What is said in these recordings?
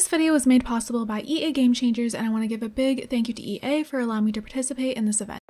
This video was made possible by EA Game Changers, and I want to give a big thank you to EA for allowing me to participate in this event.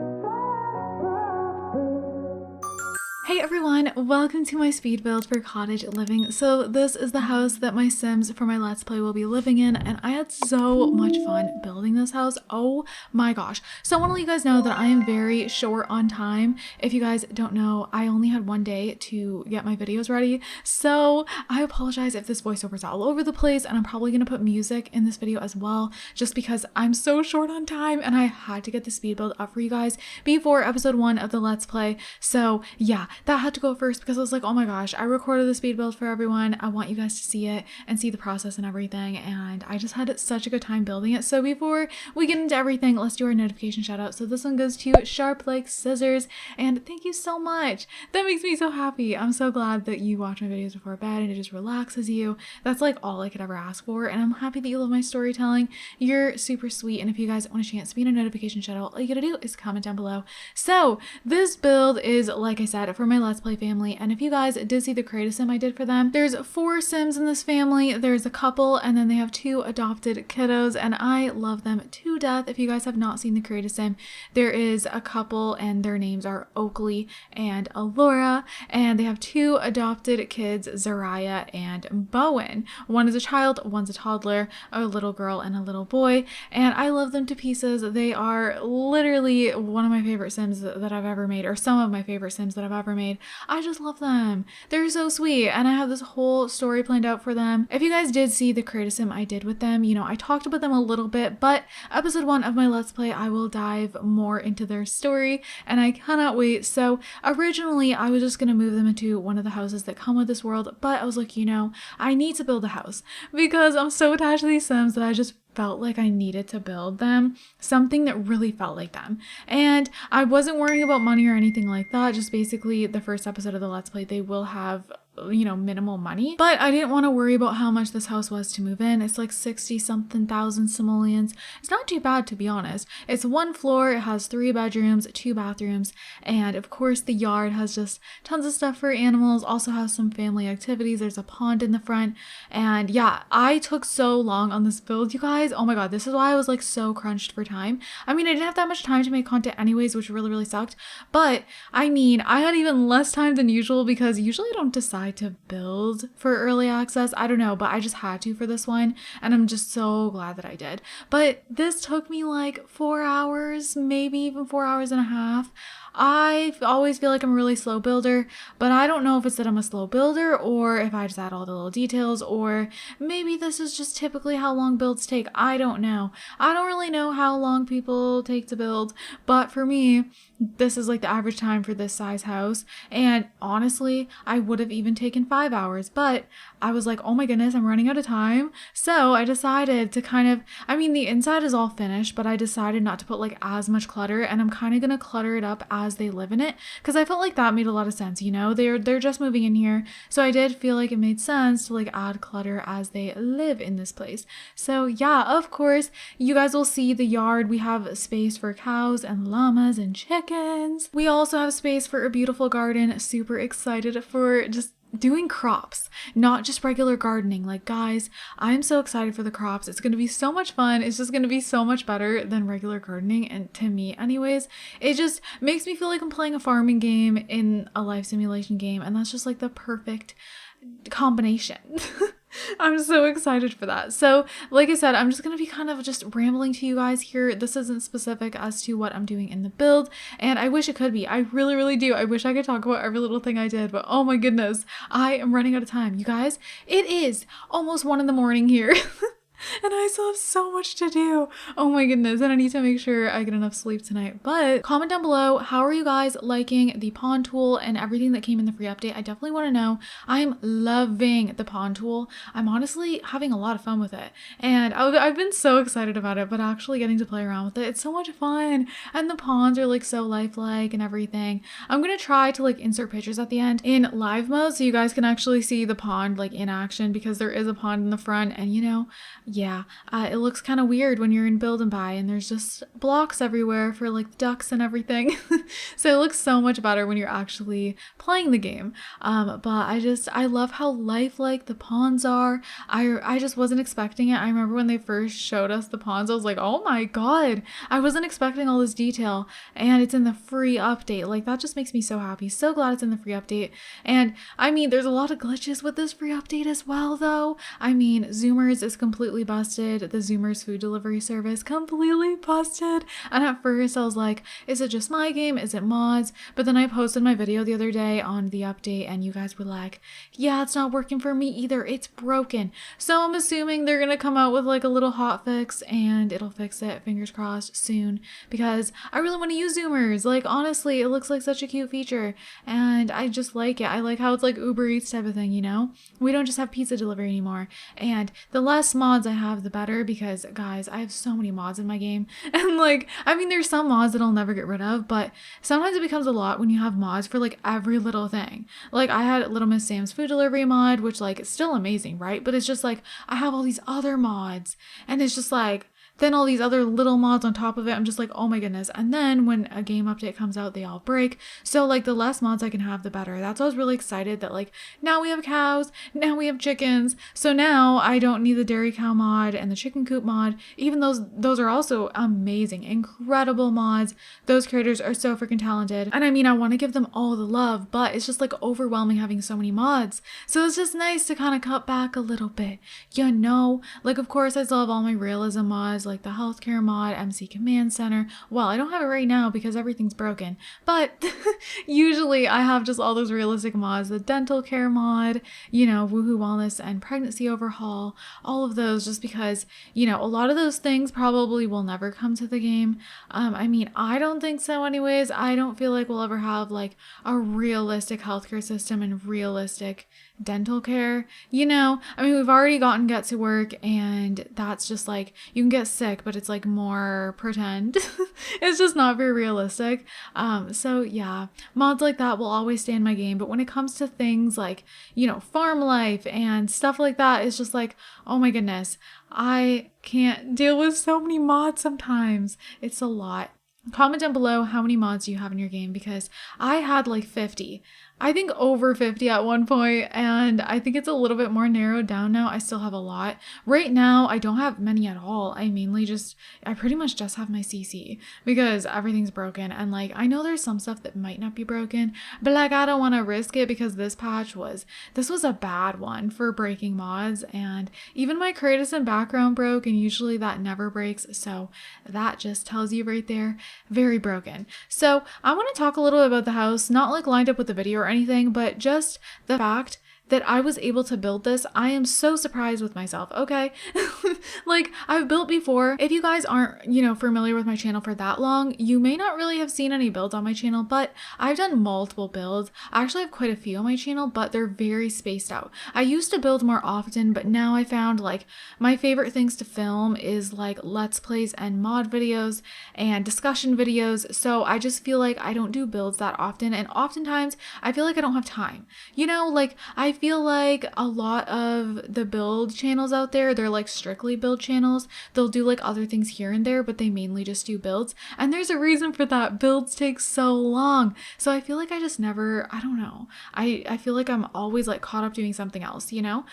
Hey everyone, welcome to my speed build for Cottage Living. So this is the house that my Sims for my Let's Play will be living in, and I had so much fun building this house. Oh my gosh. So I want to let you guys know that I am very short on time. If you guys don't know, I only had one day to get my videos ready. So I apologize if this voiceover is all over the place, and I'm probably going to put music in this video as well, just because I'm so short on time and I had to get the speed build up for you guys before episode 1 of the Let's Play. So yeah, that had to go first because I was like, oh my gosh, I recorded the speed build for everyone. I want you guys to see it and see the process and everything. And I just had such a good time building it. So before we get into everything, let's do our notification shout out. So this one goes to Sharp Like Scissors, and thank you so much. That makes me so happy. I'm so glad that you watch my videos before bed and it just relaxes you. That's like all I could ever ask for. And I'm happy that you love my storytelling. You're super sweet. And if you guys want a chance to be in a notification shout out, all you gotta do is comment down below. So this build is, like I said, for my Let's Play family, and if you guys did see the creative sim I did for them, there's 4 Sims in this family. There's a couple, and then they have 2 adopted kiddos, and I love them to death. If you guys have not seen the creative sim, there is a couple and their names are Oakley and Alora, and they have 2 adopted kids, Zariah and Bowen. One is a child, one's a toddler, a little girl and a little boy, and I love them to pieces. They are literally one of my favorite Sims that I've ever made, or some of my favorite Sims that I've ever made. I just love them. They're so sweet, and I have this whole story planned out for them. If you guys did see the creative sim I did with them, you know, I talked about them a little bit, but episode 1 of my Let's Play, I will dive more into their story, and I cannot wait. So originally, I was just going to move them into one of the houses that come with this world, but I was like, you know, I need to build a house because I'm so attached to these Sims that I just felt like I needed to build them something that really felt like them. And I wasn't worrying about money or anything like that. Just basically the first episode of the Let's Play, they will have, you know, minimal money, but I didn't want to worry about how much this house was to move in. It's like 60 something thousand simoleons. It's not too bad, to be honest. It's 1 floor, it has 3 bedrooms, 2 bathrooms, and of course the yard has just tons of stuff for animals, also has some family activities. There's a pond in the front, and yeah, I took so long on this build, you guys. Oh my god, this is why I was like so crunched for time. I mean, I didn't have that much time to make content anyways, which really sucked, but I mean, I had even less time than usual because usually I don't decide to build for early access. I don't know, but I just had to for this one, and I'm just so glad that I did. But this took me like 4 hours, maybe even 4 hours and a half. I always feel like I'm a really slow builder, but I don't know if it's that I'm a slow builder or if I just add all the little details, or maybe this is just typically how long builds take. I don't know. I don't really know how long people take to build, but for me, this is like the average time for this size house. And honestly, I would have even taken 5 hours, but I was like, oh my goodness, I'm running out of time. So I decided to kind of, I mean, the inside is all finished, but I decided not to put like as much clutter, and I'm kind of going to clutter it up as they live in it, because I felt like that made a lot of sense. You know, they're just moving in here, so I did feel like it made sense to like add clutter as they live in this place. So yeah, of course you guys will see the yard. We have space for cows and llamas and chickens. We also have space for a beautiful garden. Super excited for just doing crops, not just regular gardening. Like, guys, I'm so excited for the crops. It's going to be so much fun. It's just going to be so much better than regular gardening, and to me anyways, it just makes me feel like I'm playing a farming game in a life simulation game, and that's just like the perfect combination. I'm so excited for that. So like I said, I'm just going to be kind of just rambling to you guys here. This isn't specific as to what I'm doing in the build, and I wish it could be. I really do. I wish I could talk about every little thing I did, but oh my goodness, I am running out of time. You guys, it is almost 1 in the morning here. And I still have so much to do. Oh my goodness. And I need to make sure I get enough sleep tonight. But comment down below, how are you guys liking the pond tool and everything that came in the free update? I definitely want to know. I'm loving the pond tool. I'm honestly having a lot of fun with it. And I've been so excited about it, but actually getting to play around with it, it's so much fun. And the ponds are like so lifelike and everything. I'm going to try to like insert pictures at the end in live mode so you guys can actually see the pond like in action, because there is a pond in the front, and you know, yeah, yeah, it looks kind of weird when you're in build and buy and there's just blocks everywhere for like ducks and everything. So it looks so much better when you're actually playing the game. But I love how lifelike the pawns are. I just wasn't expecting it. I remember when they first showed us the pawns, I was like, oh my God, I wasn't expecting all this detail, and it's in the free update. Like, that just makes me so happy. So glad it's in the free update. And I mean, there's a lot of glitches with this free update as well, though. I mean, Zoomers is completely busted. The Zoomers food delivery service completely busted. And at first I was like, is it just my game? Is it mods? But then I posted my video the other day on the update and you guys were like, yeah, it's not working for me either. It's broken. So I'm assuming they're gonna come out with like a little hot fix and it'll fix it, fingers crossed, soon, because I really want to use Zoomers. Like, honestly, it looks like such a cute feature and I just like it. I like how it's like Uber Eats type of thing, you know? We don't just have pizza delivery anymore. And the less mods I have, the better, because guys, I have so many mods in my game. And like, I mean, there's some mods that I'll never get rid of, but sometimes it becomes a lot when you have mods for like every little thing. Like, I had Little Miss Sam's food delivery mod, which like is still amazing, right? But it's just like, I have all these other mods and it's just like, then all these other little mods on top of it. I'm just like, oh my goodness. And then when a game update comes out, they all break. So like, the less mods I can have, the better. That's why I was really excited that like, now we have cows, now we have chickens. So now I don't need the dairy cow mod and the chicken coop mod. Even those are also amazing, incredible mods. Those creators are so freaking talented. And I mean, I want to give them all the love, but it's just like overwhelming having so many mods. So it's just nice to kind of cut back a little bit, you know? Like, of course, I still have all my realism mods, like the healthcare mod, MC Command Center. Well, I don't have it right now because everything's broken, but usually I have just all those realistic mods, the dental care mod, you know, Woohoo Wellness and pregnancy overhaul, all of those, just because, you know, a lot of those things probably will never come to the game. I mean, I don't think so anyways. I don't feel like we'll ever have like a realistic healthcare system and realistic dental care, you know? I mean, we've already gotten Get to Work and that's just like, you can get sick, but it's like more pretend. It's just not very realistic. So yeah, mods like that will always stay in my game. But when it comes to things like, you know, farm life and stuff like that, it's just like, oh my goodness, I can't deal with so many mods sometimes. It's a lot. Comment down below how many mods you have in your game, because I had like 50. I think over 50 at one point, and I think it's a little bit more narrowed down now. I still have a lot. Right now, I don't have many at all. I pretty much just have my CC because everything's broken. And like, I know there's some stuff that might not be broken, but like, I don't want to risk it because this was a bad one for breaking mods. And even my creators and background broke, and usually that never breaks. So that just tells you right there, very broken. So I want to talk a little bit about the house, not like lined up with the video or anything, but just the fact that I was able to build this. I am so surprised with myself, okay? Like, I've built before. If you guys aren't, you know, familiar with my channel for that long, you may not really have seen any builds on my channel, but I've done multiple builds. I actually have quite a few on my channel, but they're very spaced out. I used to build more often, but now I found like my favorite things to film is like Let's Plays and mod videos and discussion videos. So I just feel like I don't do builds that often, and oftentimes I feel like I don't have time. You know, like, I feel like a lot of the build channels out there, they're like strictly build channels. They'll do like other things here and there, but they mainly just do builds. And there's a reason for that. Builds take so long. So I feel like I just never, I don't know. I feel like I'm always like caught up doing something else, you know?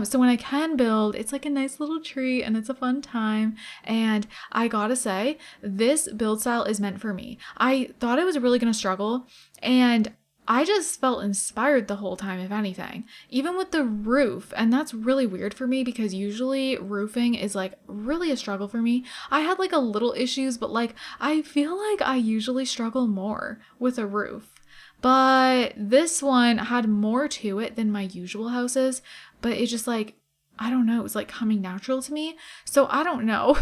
So when I can build, it's like a nice little treat and it's a fun time. And I gotta say, this build style is meant for me. I thought I was really gonna struggle, and I just felt inspired the whole time, if anything, even with the roof. And that's really weird for me because usually roofing is like really a struggle for me. I had like a little issues, but like, I feel like I usually struggle more with a roof. But this one had more to it than my usual houses, but it just like, I don't know, it was like coming natural to me. So I don't know.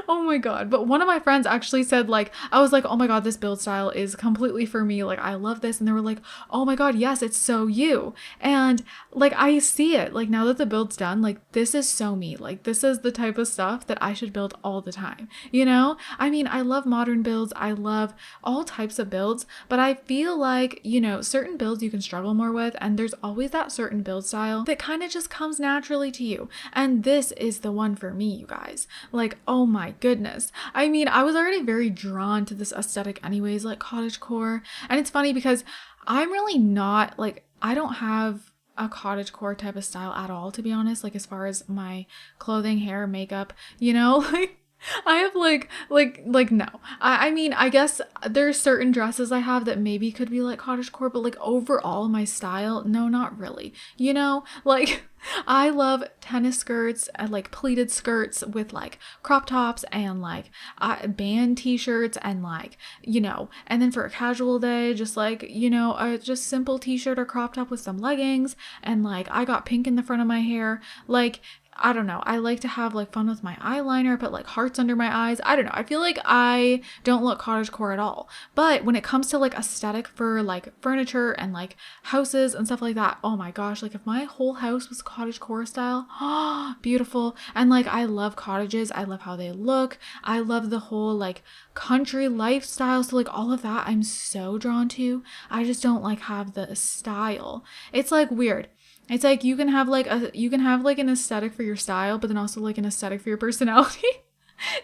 Oh my god. But one of my friends actually said, like, I was like, oh my god, this build style is completely for me. Like, I love this. And they were like, oh my god, yes, it's so you. And like, I see it. Like, now that the build's done, like, this is so me. Like, this is the type of stuff that I should build all the time. You know? I mean, I love modern builds. I love all types of builds. But I feel like, you know, certain builds you can struggle more with. And there's always that certain build style that kind of just comes naturally to you. And this is the one for me, you guys. Like, oh my goodness. I mean, I was already very drawn to this aesthetic anyways, like cottagecore. And it's funny because I'm really not like, I don't have a cottagecore type of style at all, to be honest. Like, as far as my clothing, hair, makeup, you know, like I have no. I mean, I guess there's certain dresses I have that maybe could be like cottagecore, but like overall my style, no, not really. You know, like I love tennis skirts and like pleated skirts with like crop tops and like band t-shirts and like, you know, and then for a casual day, just like, you know, a just simple t-shirt or crop top with some leggings, and like I got pink in the front of my hair. Like, I don't know. I like to have like fun with my eyeliner, put like hearts under my eyes. I don't know. I feel like I don't look cottagecore at all. But when it comes to like aesthetic for like furniture and like houses and stuff like that, oh my gosh, like if my whole house was cottagecore style, oh, beautiful. And like I love cottages. I love how they look. I love the whole like country lifestyle. So like all of that I'm so drawn to. I just don't like have the style. It's like weird. It's like you can have like an aesthetic for your style, but then also like an aesthetic for your personality.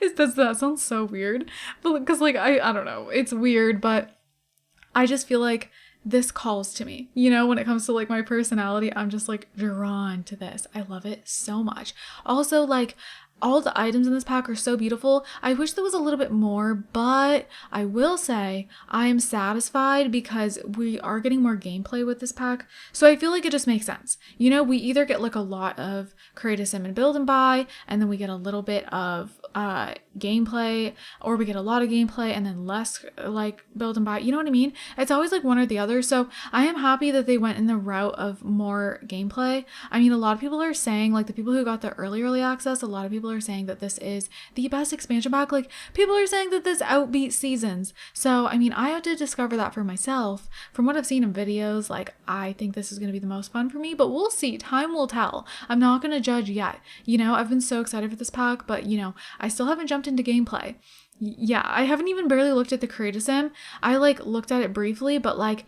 That sounds so weird, but because like I don't know, it's weird, but I just feel like this calls to me. You know, when it comes to like my personality, I'm just like drawn to this. I love it so much. Also, like all the items in this pack are so beautiful. I wish there was a little bit more, but I will say I am satisfied because we are getting more gameplay with this pack. So I feel like it just makes sense. You know, we either get like a lot of create a sim and build and buy, and then we get a little bit of gameplay, or we get a lot of gameplay and then less like build and buy. You know what I mean? It's always like one or the other. So I am happy that they went in the route of more gameplay. I mean, a lot of people are saying, like the people who got the early access, a lot of people are saying that this is the best expansion pack. Like people are saying that this outbeats seasons. So I mean, I had to discover that for myself. From what I've seen in videos, like I think this is going to be the most fun for me, but we'll see. Time will tell. I'm not going to judge yet. You know, I've been so excited for this pack, but you know, I still haven't jumped into gameplay. Yeah, I haven't even barely looked at the create a sim. I like looked at it briefly, but like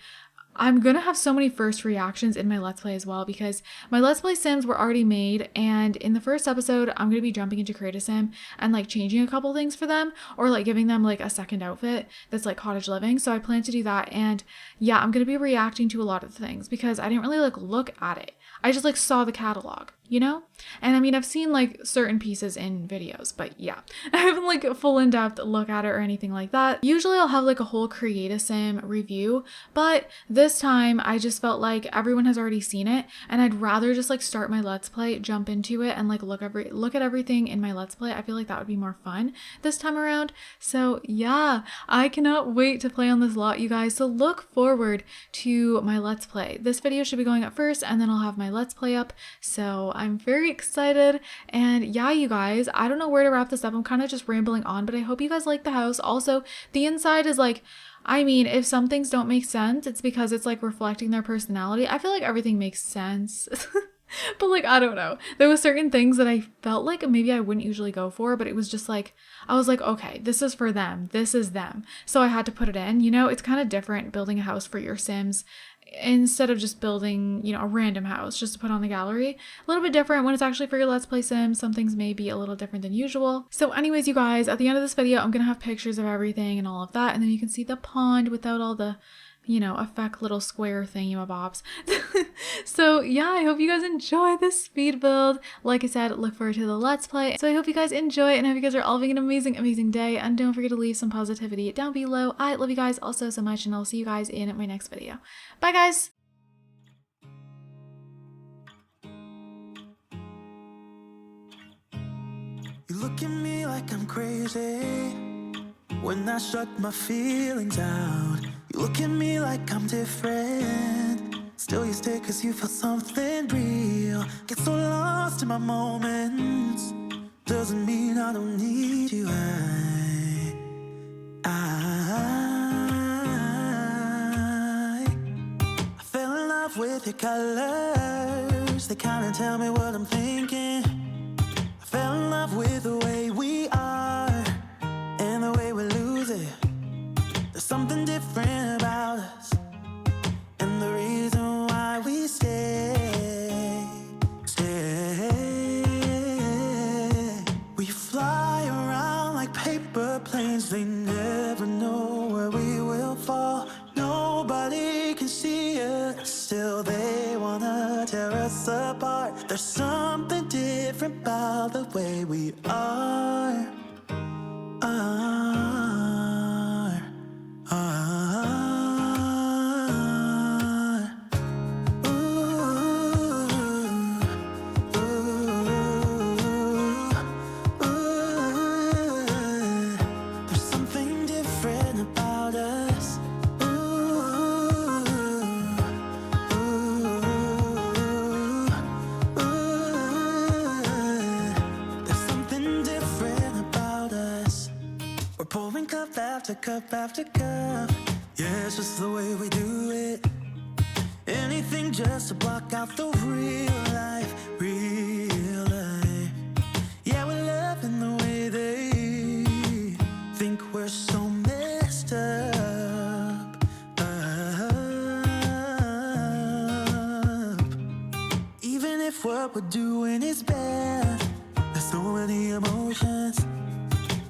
I'm gonna have so many first reactions in my Let's Play as well, because my Let's Play sims were already made, and in the first episode I'm gonna be jumping into create a sim and like changing a couple things for them, or like giving them like a second outfit that's like cottage living. So I plan to do that, and yeah, I'm gonna be reacting to a lot of things because I didn't really like look at it. I just like saw the catalog, you know? And I mean, I've seen like certain pieces in videos, but yeah, I haven't like a full in-depth look at it or anything like that. Usually I'll have like a whole create a sim review, but this time I just felt like everyone has already seen it, and I'd rather just like start my Let's Play, jump into it, and like look at everything in my Let's Play. I feel like that would be more fun this time around. So yeah, I cannot wait to play on this lot, you guys. So look forward to my Let's Play. This video should be going up first, and then I'll have my Let's Play up. So I'm very excited, and yeah, you guys, I don't know where to wrap this up. I'm kind of just rambling on, but I hope you guys like the house. Also, the inside is like, I mean, if some things don't make sense, it's because it's like reflecting their personality. I feel like everything makes sense. But like, I don't know. There was certain things that I felt like maybe I wouldn't usually go for, but it was just like, I was like, okay, this is for them. This is them. So I had to put it in. You know, it's kind of different building a house for your Sims instead of just building, you know, a random house just to put on the gallery. A little bit different when it's actually for your Let's Play Sim. Some things may be a little different than usual. So anyways, you guys, at the end of this video, I'm gonna have pictures of everything and all of that, and then you can see the pond without all the, you know, effect little square thingy-mabobs. So yeah, I hope you guys enjoy this speed build. Like I said, look forward to the Let's Play. So I hope you guys enjoy, and I hope you guys are all having an amazing day, and don't forget to leave some positivity down below. I love you guys all so much, and I'll see you guys in my next video. Bye guys! You look at me like I'm crazy when I shut my feelings out. You look at me like I'm different, still you stay cause you feel something real. Get so lost in my moments, doesn't mean I don't need you. your colors, they kinda tell me what I'm thinking. I fell in love with the way we are and the way we lose it. There's something different about us, and the reason why we stay. We fly around like paper planes, they never know where we will fall. Nobody can see us, still they wanna tear us apart. There's something different about the way we are. There's something different about us. There's something different about us. We're pouring cup after cup after cup. Yeah, it's just the way we do it. Anything just to block out the real life, real life. Yeah, we're loving the way they think we're so messed up. Even if what we're doing is bad, there's so many emotions.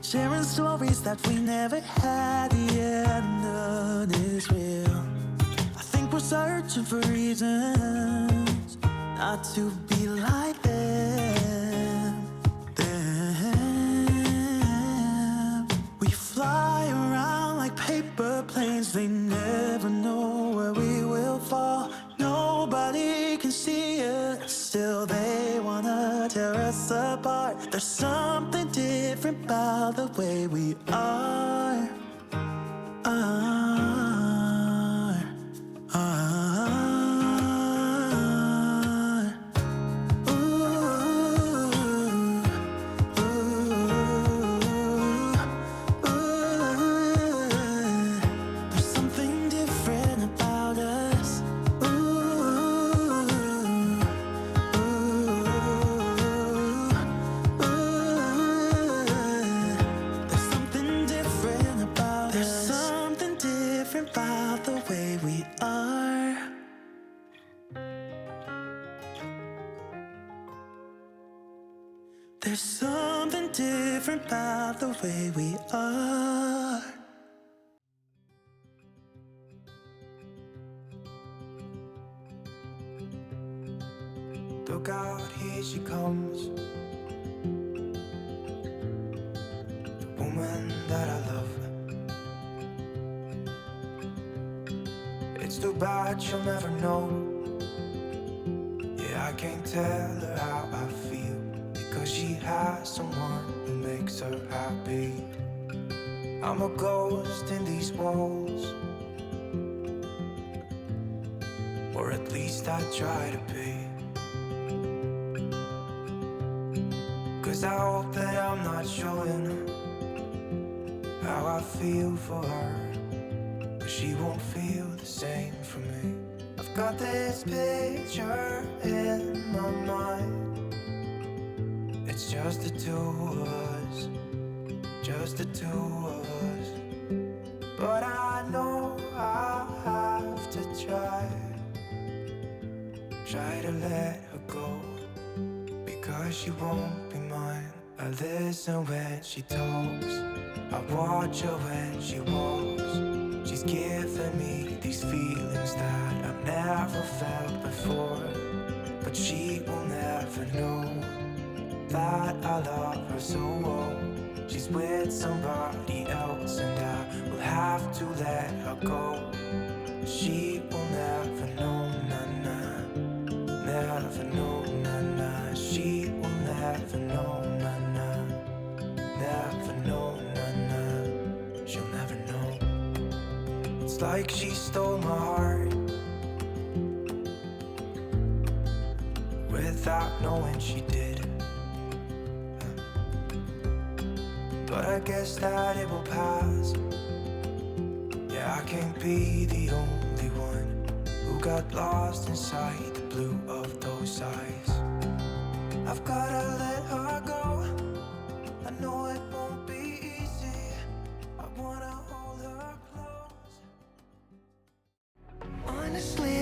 Sharing stories that we never had, yeah, none is real. I think we're searching for reasons not to be like them. We fly around like paper planes, they never know where we will fall. Nobody can see us, still they wanna tear us apart. There's something different about the way we are. There's something different about us. There's something different about us. There's something different about the way we are. There's something different about the way we are. Look out, here she comes, the woman that I love. It's too bad she'll never know. Yeah, I can't tell her how I feel, because she has someone who makes her happy. I'm a ghost in these walls, or at least I try to be. 'Cause I hope that I'm not showing how I feel for her, but she won't feel the same for me. I've got this picture in my mind. It's just the two of us, just the two of us. But I know I'll have to try to let her go, because she won't be mine. I listen when she talks, I watch her when she walks. She's giving me these feelings that I've never felt before, but she will never know that I love her so well. She's with somebody else, and I will have to let her go. She will never know, nah, never know, nah. She will never know, nah, never know, nah. She'll never know. It's like she stole my heart without knowing she did. But I guess that it will pass. Yeah, I can't be the only one who got lost inside the blue of those eyes. I've gotta let her go. I know it won't be easy. I wanna hold her close. Honestly,